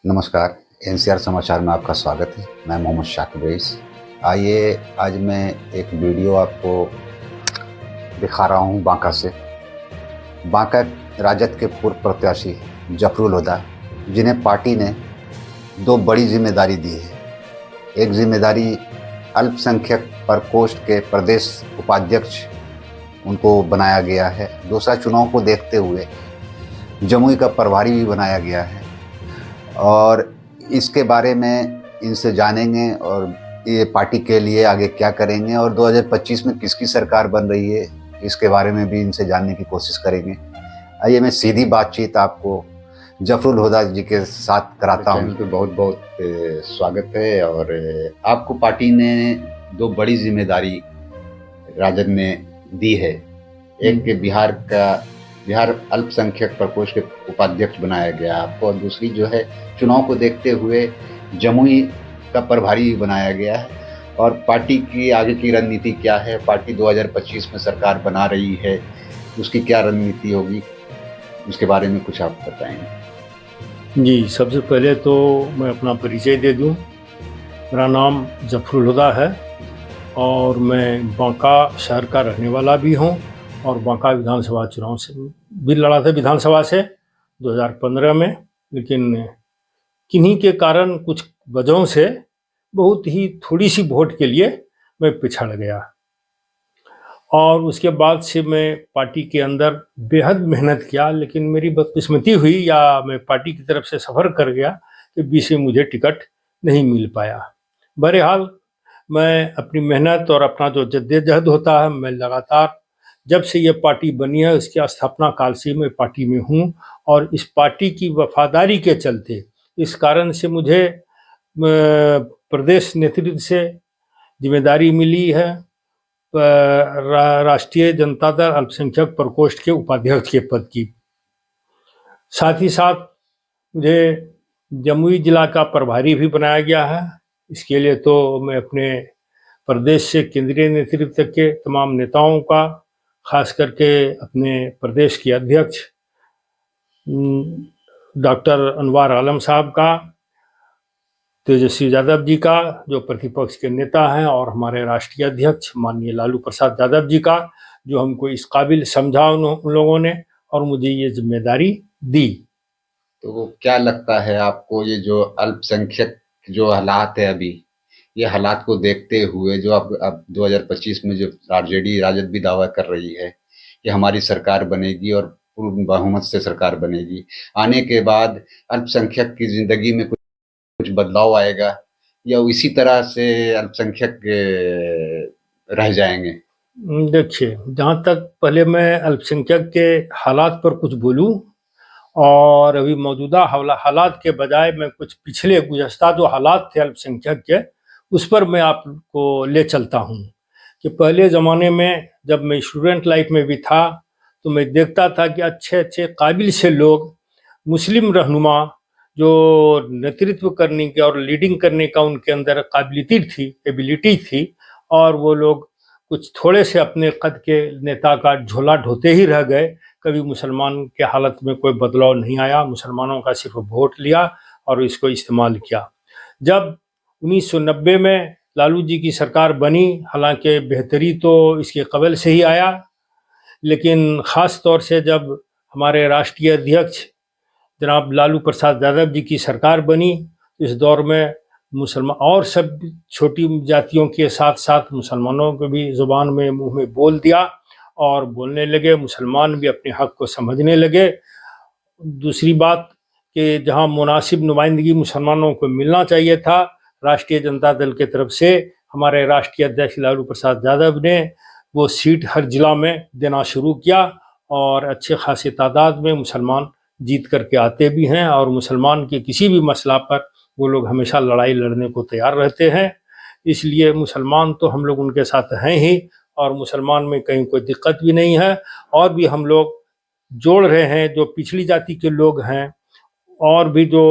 नमस्कार। एनसीआर समाचार में आपका स्वागत है। मैं मोहम्मद शाकिब रईस। आइए आज मैं एक वीडियो आपको दिखा रहा हूं बांका से। बांका राजद के पूर्व प्रत्याशी जफरुल हुदा, जिन्हें पार्टी ने दो बड़ी जिम्मेदारी दी है। एक जिम्मेदारी अल्पसंख्यक प्रकोष्ठ के प्रदेश उपाध्यक्ष उनको बनाया गया है। दूसरा, चुनाव को देखते हुए जमुई का प्रभारी भी बनाया गया है और इसके बारे में इनसे जानेंगे और ये पार्टी के लिए आगे क्या करेंगे और 2025 में किसकी सरकार बन रही है इसके बारे में भी इनसे जानने की कोशिश करेंगे। आइए मैं सीधी बातचीत आपको जफरुल हुदा जी के साथ कराता हूँ। तो बहुत बहुत स्वागत है। और आपको पार्टी ने दो बड़ी जिम्मेदारी राजद ने दी है। एक के बिहार अल्पसंख्यक प्रकोष्ठ के उपाध्यक्ष बनाया गया आपको, और दूसरी जो है चुनाव को देखते हुए जमुई का प्रभारी बनाया गया है। और पार्टी की आगे की रणनीति क्या है, पार्टी 2025 में सरकार बना रही है, उसकी क्या रणनीति होगी, उसके बारे में कुछ आप बताएंगे। जी, सबसे पहले तो मैं अपना परिचय दे दूं। मेरा नाम जफरुल हुदा है और मैं बांका शहर का रहने वाला भी हूं और बांका विधानसभा चुनाव से भी लड़ा था विधानसभा से 2015 में, लेकिन किन्हीं के कारण कुछ वजहों से बहुत ही थोड़ी सी वोट के लिए मैं पिछड़ गया और उसके बाद से मैं पार्टी के अंदर बेहद मेहनत किया, लेकिन मेरी बदकिस्मती हुई या मैं पार्टी की तरफ से सफ़र कर गया कि बीच में मुझे टिकट नहीं मिल पाया। बहरहाल मैं अपनी मेहनत और अपना जो जद्दोजहद होता है, मैं लगातार जब से ये पार्टी बनी है उसकी स्थापना काल से मैं पार्टी में हूँ और इस पार्टी की वफादारी के चलते इस कारण से मुझे प्रदेश नेतृत्व से जिम्मेदारी मिली है राष्ट्रीय जनता दल अल्पसंख्यक प्रकोष्ठ के उपाध्यक्ष के पद की। साथ ही साथ मुझे जमुई जिला का प्रभारी भी बनाया गया है। इसके लिए तो मैं अपने प्रदेश से केंद्रीय नेतृत्व के तमाम नेताओं का, खास करके अपने प्रदेश के अध्यक्ष डॉक्टर अनवर आलम साहब का, तेजस्वी यादव जी का जो प्रतिपक्ष के नेता हैं, और हमारे राष्ट्रीय अध्यक्ष माननीय लालू प्रसाद यादव जी का, जो हमको इस काबिल समझा उन लोगों ने और मुझे ये जिम्मेदारी दी। तो क्या लगता है आपको, ये जो अल्पसंख्यक जो हालात है अभी, ये हालात को देखते हुए जो अब 2025 में जो राजद भी दावा कर रही है कि हमारी सरकार बनेगी और पूर्ण बहुमत से सरकार बनेगी, आने के बाद अल्पसंख्यक की जिंदगी में कुछ बदलाव आएगा या इसी तरह से अल्पसंख्यक रह जाएंगे? देखिए, जहाँ तक पहले मैं अल्पसंख्यक के हालात पर कुछ बोलूँ और अभी मौजूदा हालात के बजाय मैं कुछ पिछले गुज़श्ता जो हालात थे अल्पसंख्यक के, उस पर मैं आपको ले चलता हूँ कि पहले ज़माने में जब मैं स्टूडेंट लाइफ में भी था तो मैं देखता था कि अच्छे अच्छे काबिल से लोग, मुस्लिम रहनुमा जो नेतृत्व करने के और लीडिंग करने का उनके अंदर एबिलिटी थी, और वो लोग कुछ थोड़े से अपने कद के नेता का झोला ढोते ही रह गए। कभी मुसलमान के हालत में कोई बदलाव नहीं आया, मुसलमानों का सिर्फ वोट लिया और इसको इस्तेमाल किया। जब 1990 में लालू जी की सरकार बनी, हालांकि बेहतरी तो इसके कबल से ही आया, लेकिन ख़ास तौर से जब हमारे राष्ट्रीय अध्यक्ष जनाब लालू प्रसाद यादव जी की सरकार बनी, इस दौर में मुसलमान और सब छोटी जातियों के साथ साथ मुसलमानों को भी ज़ुबान में मुंह में बोल दिया और बोलने लगे, मुसलमान भी अपने हक़ को समझने लगे। दूसरी बात कि जहां मुनासिब नुमाइंदगी मुसलमानों को मिलना चाहिए था, राष्ट्रीय जनता दल के तरफ से हमारे राष्ट्रीय अध्यक्ष लालू प्रसाद यादव ने वो सीट हर जिला में देना शुरू किया और अच्छे खासी तादाद में मुसलमान जीत करके आते भी हैं और मुसलमान के किसी भी मसला पर वो लोग हमेशा लड़ाई लड़ने को तैयार रहते हैं। इसलिए मुसलमान तो हम लोग उनके साथ हैं ही और मुसलमान में कहीं कोई दिक्कत भी नहीं है। और भी हम लोग जोड़ रहे हैं जो पिछली जाति के लोग हैं और भी जो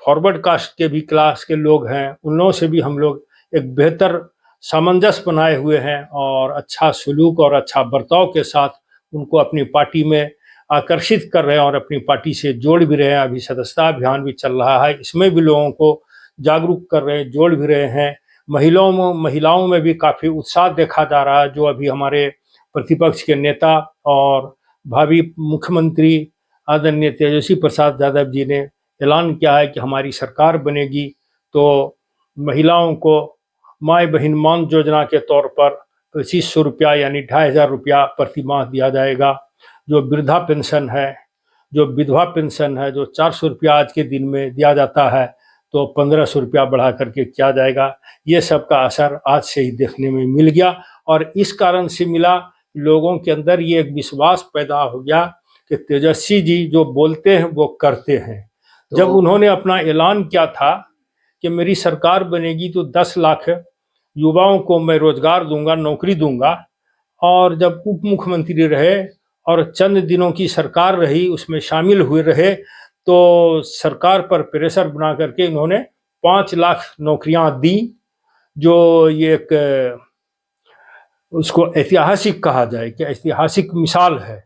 फॉरवर्ड कास्ट के भी क्लास के लोग हैं, उन लोगों से भी हम लोग एक बेहतर सामंजस्य बनाए हुए हैं और अच्छा सलूक और अच्छा बर्ताव के साथ उनको अपनी पार्टी में आकर्षित कर रहे हैं और अपनी पार्टी से जोड़ भी रहे हैं। अभी सदस्यता अभियान भी चल रहा है, इसमें भी लोगों को जागरूक कर रहे हैं, जोड़ भी रहे हैं। महिलाओं में भी काफ़ी उत्साह देखा जा रहा है। जो अभी हमारे प्रतिपक्ष के नेता और भावी मुख्यमंत्री आदरणीय तेजस्वी प्रसाद यादव जी ने ऐलान किया है कि हमारी सरकार बनेगी तो महिलाओं को माई बहन मान योजना के तौर पर 2500 रुपया यानी 2500 रुपया प्रति माह दिया जाएगा। जो वृद्धा पेंशन है, जो विधवा पेंशन है, जो 400 रुपया आज के दिन में दिया जाता है तो 1500 रुपया बढ़ा करके किया जाएगा। ये सब का असर आज से ही देखने में मिल गया और इस कारण से मिला, लोगों के अंदर ये एक विश्वास पैदा हो गया कि तेजस्वी जी जो बोलते हैं वो करते हैं। जब उन्होंने अपना ऐलान किया था कि मेरी सरकार बनेगी तो 10 लाख युवाओं को मैं रोजगार दूंगा, नौकरी दूंगा, और जब उप मुख्यमंत्री रहे और चंद दिनों की सरकार रही, उसमें शामिल हुए रहे, तो सरकार पर प्रेशर बना करके इन्होंने 5 लाख नौकरियां दी, जो ये एक उसको ऐतिहासिक कहा जाए कि ऐतिहासिक मिसाल है।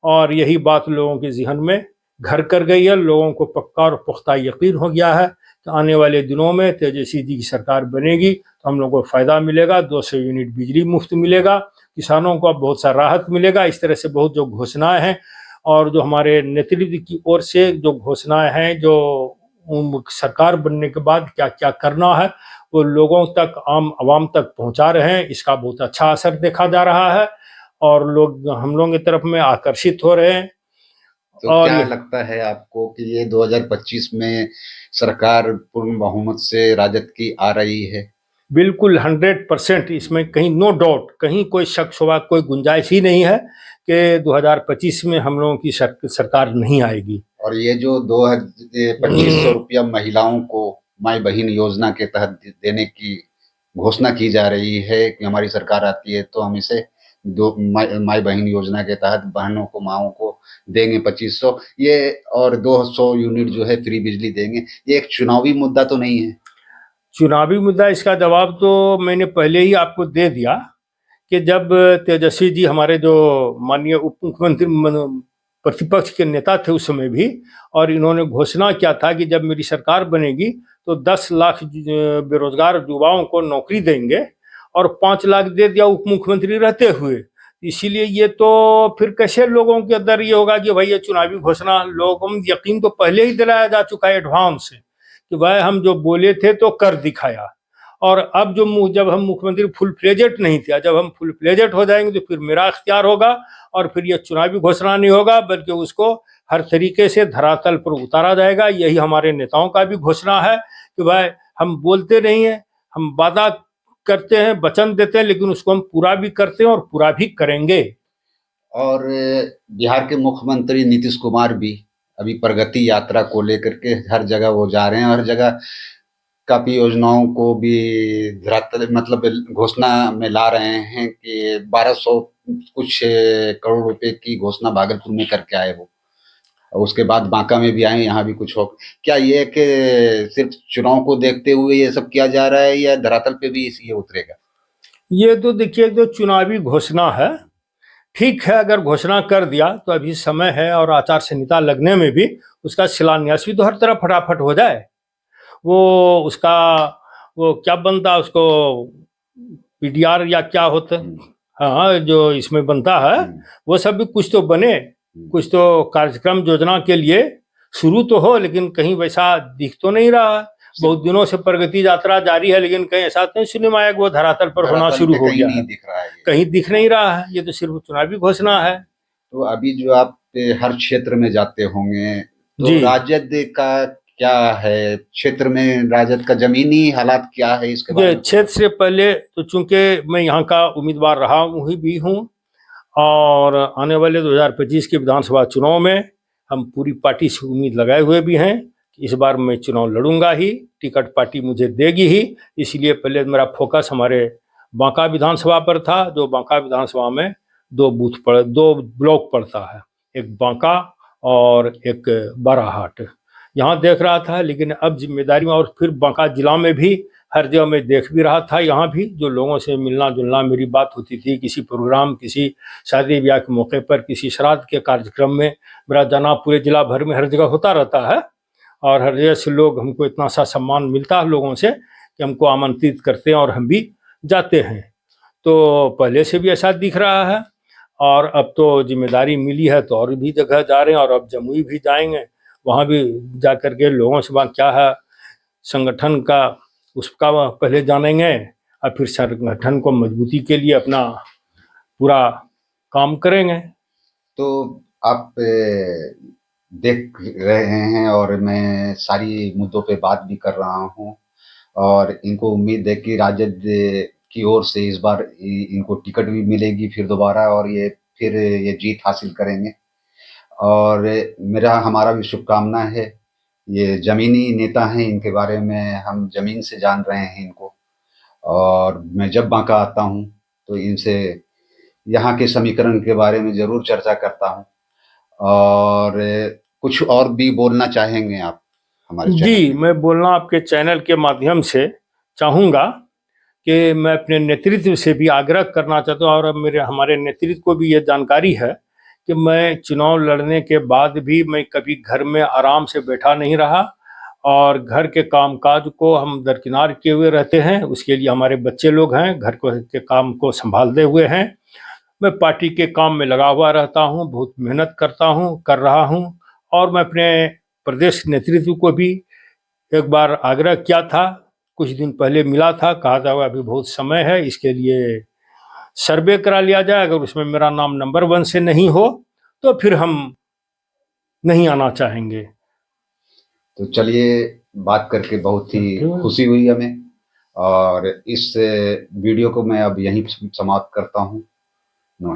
और यही बात लोगों के ज़हन में घर कर गई है। लोगों को पक्का और पुख्ता यकीन हो गया है कि आने वाले दिनों में तेजस्वी जी की सरकार बनेगी तो हम लोगों को फ़ायदा मिलेगा, 200 यूनिट बिजली मुफ्त मिलेगा, किसानों को बहुत सा राहत मिलेगा। इस तरह से बहुत जो घोषणाएं हैं और जो हमारे नेतृत्व की ओर से जो घोषणाएं हैं, जो सरकार बनने के बाद क्या क्या करना है वो लोगों तक, आम आवाम तक पहुंचा रहे हैं। इसका बहुत अच्छा असर देखा जा रहा है और लोग हम लोगों की तरफ में आकर्षित हो रहे हैं। तो और क्या लगता है आपको कि ये 2025 में सरकार पूर्ण बहुमत से राजद की आ रही है? बिल्कुल 100%, इसमें कहीं नो डाउट, कहीं कोई शक शुबा, कोई गुंजाइश ही नहीं है कि 2025 में हम लोगों की सरकार नहीं आएगी। और ये जो 2500 रुपया महिलाओं को माई बहन योजना के तहत देने की घोषणा की जा रही है कि हमारी सरकार आती है तो हम इसे माई बहन योजना के तहत बहनों को, माओं को देंगे 2500, ये और 200 यूनिट जो है फ्री बिजली देंगे। ये एक चुनावी मुद्दा तो नहीं है? चुनावी मुद्दा, इसका जवाब तो मैंने पहले ही आपको दे दिया कि जब तेजस्वी जी हमारे जो माननीय उप मुख्यमंत्री प्रतिपक्ष के नेता थे उस समय भी, और इन्होंने घोषणा किया था कि जब मेरी सरकार बनेगी तो 10 लाख बेरोजगार युवाओं को नौकरी देंगे, और 5 लाख दे दिया उप मुख्यमंत्री रहते हुए। इसीलिए ये तो फिर कैसे लोगों के अंदर ये होगा कि भाई ये चुनावी घोषणा, लोगों को यकीन तो पहले ही दिलाया जा चुका है एडवांस से कि भाई हम जो बोले थे तो कर दिखाया। और अब जब हम मुख्यमंत्री फुल फ्लेजेड नहीं थे, जब हम फुल फ्लेजेड हो जाएंगे तो फिर मेरा अख्तियार होगा और फिर ये चुनावी घोषणा नहीं होगा बल्कि उसको हर तरीके से धरातल पर उतारा जाएगा। यही हमारे नेताओं का भी घोषणा है कि भाई हम बोलते नहीं हैं, हम वादा करते हैं, वचन देते हैं, लेकिन उसको हम पूरा भी करते हैं और पूरा भी करेंगे। और बिहार के मुख्यमंत्री नीतीश कुमार भी अभी प्रगति यात्रा को लेकर के हर जगह वो जा रहे हैं, हर जगह काफी योजनाओं को भी धरातल मतलब घोषणा में ला रहे हैं कि 1200 कुछ करोड़ रुपए की घोषणा भागलपुर में करके आए वो, और उसके बाद बांका में भी आए, यहाँ भी कुछ हो। क्या ये कि सिर्फ चुनाव को देखते हुए ये सब किया जा रहा है या धरातल पे भी ये उतरेगा? ये तो देखिए, जो चुनावी घोषणा है ठीक है, अगर घोषणा कर दिया तो अभी समय है और आचार संहिता लगने में भी उसका शिलान्यास भी तो हर तरफ फटाफट हो जाए। वो उसका वो क्या बनता, उसको पीडीआर या क्या होता है, हाँ जो इसमें बनता है वो सब भी कुछ तो बने, कुछ तो कार्यक्रम योजना के लिए शुरू तो हो, लेकिन कहीं वैसा दिख तो नहीं रहा है। बहुत दिनों से प्रगति यात्रा जारी है लेकिन कहीं ऐसा नहीं सुनने में आया कि वो धरातल पर होना शुरू हो गया है, कहीं दिख नहीं रहा है। ये तो सिर्फ चुनावी घोषणा है। तो अभी जो आप हर क्षेत्र में जाते होंगे तो राजद का क्या है, क्षेत्र में राजद का जमीनी हालात क्या है, इसके बारे में? क्षेत्र से पहले तो चूंकि मैं यहाँ का उम्मीदवार रहा भी हूँ और आने वाले 2025 के विधानसभा चुनाव में हम पूरी पार्टी से उम्मीद लगाए हुए भी हैं कि इस बार मैं चुनाव लड़ूंगा ही, टिकट पार्टी मुझे देगी ही। इसलिए पहले मेरा फोकस हमारे बांका विधानसभा पर था, जो बांका विधानसभा में 2 ब्लॉक पड़ता है, एक बांका और एक बाराहाट। यहाँ देख रहा था, लेकिन अब जिम्मेदारी में और फिर बांका जिला में भी हर जगह मैं देख भी रहा था। यहाँ भी जो लोगों से मिलना जुलना मेरी बात होती थी, किसी प्रोग्राम, किसी शादी ब्याह के मौके पर, किसी श्राद्ध के कार्यक्रम में मेरा जाना पूरे जिला भर में हर जगह होता रहता है। और हर जगह से लोग, हमको इतना सा सम्मान मिलता है लोगों से कि हमको आमंत्रित करते हैं और हम भी जाते हैं। तो पहले से भी ऐसा दिख रहा है, और अब तो जिम्मेदारी मिली है तो और भी जगह जा रहे हैं, और अब जमुई भी जाएंगे, वहाँ भी जा कर के लोगों से वहाँ क्या है संगठन का, उसका पहले जानेंगे, और फिर संगठन को मजबूती के लिए अपना पूरा काम करेंगे। तो आप देख रहे हैं और मैं सारी मुद्दों पे बात भी कर रहा हूँ, और इनको उम्मीद है कि राजद की ओर से इस बार इनको टिकट भी मिलेगी फिर दोबारा, और ये जीत हासिल करेंगे। और हमारा भी शुभकामना है। ये ज़मीनी नेता हैं, इनके बारे में हम ज़मीन से जान रहे हैं इनको, और मैं जब बांका आता हूँ तो इनसे यहाँ के समीकरण के बारे में ज़रूर चर्चा करता हूँ। और कुछ और भी बोलना चाहेंगे आप हमारे चैनल जी, पे? मैं बोलना आपके चैनल के माध्यम से चाहूँगा कि मैं अपने नेतृत्व से भी आग्रह करना चाहता हूँ, और अब हमारे नेतृत्व को भी ये जानकारी है कि मैं चुनाव लड़ने के बाद भी मैं कभी घर में आराम से बैठा नहीं रहा, और घर के कामकाज को हम दरकिनार किए हुए रहते हैं। उसके लिए हमारे बच्चे लोग हैं, घर के काम को संभालते हुए हैं। मैं पार्टी के काम में लगा हुआ रहता हूँ, बहुत मेहनत कर रहा हूँ। और मैं अपने प्रदेश नेतृत्व को भी एक बार आग्रह किया था, कुछ दिन पहले मिला था, कहा था अभी बहुत समय है, इसके लिए सर्वे करा लिया जाए, अगर उसमें मेरा नाम नंबर 1 से नहीं हो तो फिर हम नहीं आना चाहेंगे। तो चलिए, बात करके बहुत ही खुशी हुई हमें, और इस वीडियो को मैं अब यहीं समाप्त करता हूँ। नमस्कार।